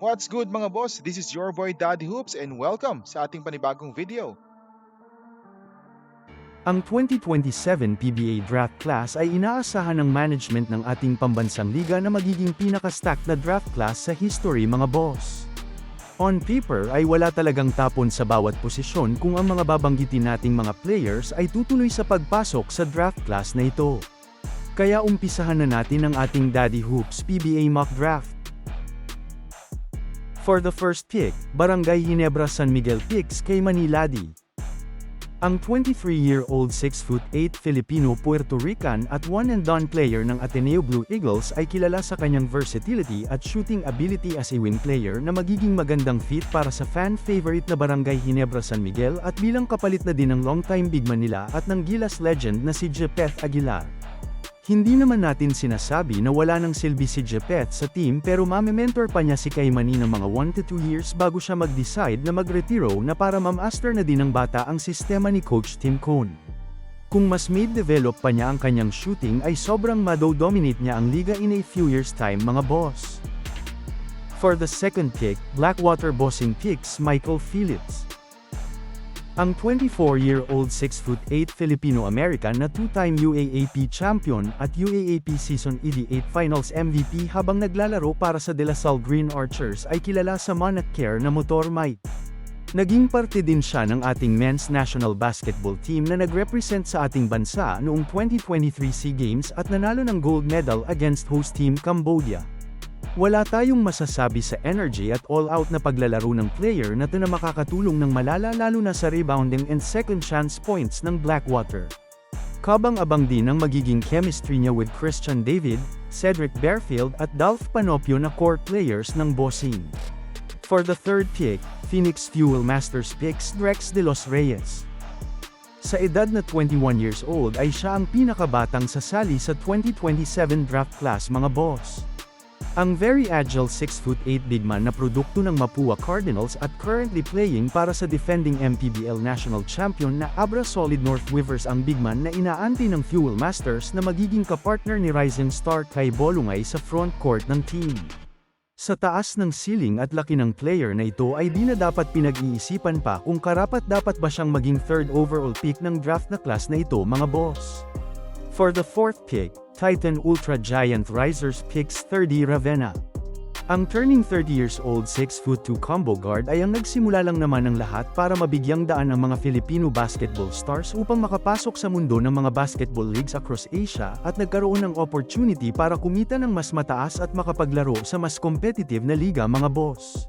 What's good mga boss? This is your boy Daddy Hoops and welcome sa ating panibagong video. Ang 2027 PBA Draft Class ay inaasahan ng management ng ating pambansang liga na magiging pinaka-stacked na draft class sa history mga boss. On paper ay wala talagang tapon sa bawat posisyon kung ang mga babanggitin nating mga players ay tutuloy sa pagpasok sa draft class na ito. Kaya umpisahan na natin ang ating Daddy Hoops PBA Mock Draft. For the first pick, Barangay Ginebra San Miguel picks kay Maniladi. Ang 23-year-old 6'8" Filipino-Puerto Rican at one-and-done player ng Ateneo Blue Eagles ay kilala sa kanyang versatility at shooting ability as a wing player na magiging magandang fit para sa fan-favorite na Barangay Ginebra San Miguel at bilang kapalit na din ng longtime bigman nila at ng Gilas legend na si Jepeth Aguilar. Hindi naman natin sinasabi na wala nang silbi si Jepeth sa team pero mame-mentor pa niya si Kaimani ng mga 1 to 2 years bago siya mag-decide na magretiro na para ma-master na din ng bata ang sistema ni Coach Tim Cone. Kung mas develop pa niya ang kanyang shooting ay sobrang mado-dominate niya ang liga in a few years time mga boss. For the second pick, Blackwater Bossing picks Michael Phillips. Ang 24-year-old 6'8" Filipino-American na two-time UAAP champion at UAAP Season 88 Finals MVP habang naglalaro para sa De La Salle Green Archers ay kilala sa Monarch na motor Mike. Naging parte din siya ng ating men's national basketball team na nag-represent sa ating bansa noong 2023 SEA Games at nanalo ng gold medal against host team Cambodia. Wala tayong masasabi sa energy at all-out na paglalaro ng player na na makakatulong ng malala lalo na sa rebounding and second chance points ng Blackwater. Kabang-abang din ang magiging chemistry niya with Christian David, Cedric Bearfield at Dolph Panopio na core players ng Bossing. For the third pick, Phoenix Fuel Masters picks Drex De Los Reyes. Sa edad na 21 years old ay siya ang pinakabatang sasali sa 2027 draft class mga boss. Ang very agile 6'8" bigman na produkto ng Mapua Cardinals at currently playing para sa defending MPBL National Champion na Abra Solid North Weavers ang bigman na inaanti ng Fuel Masters na magiging kapartner ni rising star Kai Bolungay sa front court ng team. Sa taas ng ceiling at laki ng player na ito ay di na dapat pinag-iisipan pa kung karapat-dapat ba siyang maging third overall pick ng draft na class na ito mga boss. For the fourth pick, Titan Ultra Giant Risers picks 30 Ravenna. Ang turning 30 years old 6'2" combo guard ay ang nagsimula lang naman ng lahat para mabigyang daan ang mga Filipino basketball stars upang makapasok sa mundo ng mga basketball leagues across Asia at nagkaroon ng opportunity para kumita ng mas mataas at makapaglaro sa mas competitive na liga mga boss.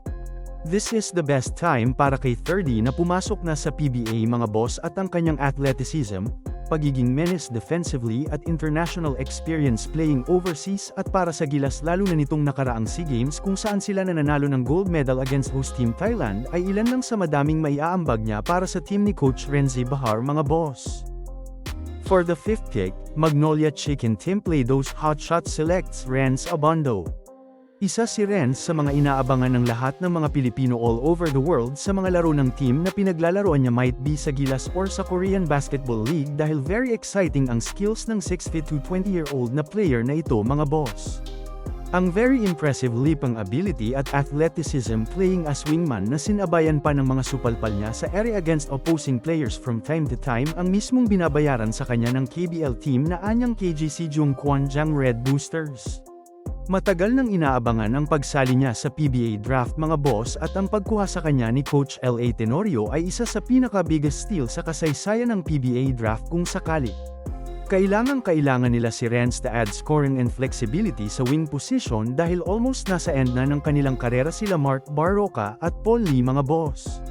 This is the best time para kay 30 na pumasok na sa PBA mga boss at ang kanyang athleticism, pagiging menace defensively at international experience playing overseas at para sa Gilas lalo na nitong nakaraang SEA Games kung saan sila nanalo ng gold medal against host team Thailand ay ilan lang sa madaming maiaambag niya para sa team ni Coach Renzi Bahar mga boss. For the fifth pick, Magnolia Chicken Team play those hotshot selects Renz Abondo. Isa si Renz sa mga inaabangan ng lahat ng mga Pilipino all over the world sa mga laro ng team na pinaglalaroan niya might be sa Gilas or sa Korean Basketball League dahil very exciting ang skills ng 6'2" 20-year-old na player na ito mga boss. Ang very impressive leaping ability at athleticism playing as wingman na sinabayan pa ng mga supalpal niya sa area against opposing players from time to time ang mismong binabayaran sa kanya ng KBL team na anyang KGC Jungkwanjang Red Boosters. Matagal nang inaabangan ang pagsali niya sa PBA draft mga boss at ang pagkuha sa kanya ni Coach L.A. Tenorio ay isa sa pinaka-biggest steal sa kasaysayan ng PBA draft kung sakali. Kailangan nila si Renz to add scoring and flexibility sa wing position dahil almost nasa end na ng kanilang karera sila Mark Barroca at Paul Lee mga boss.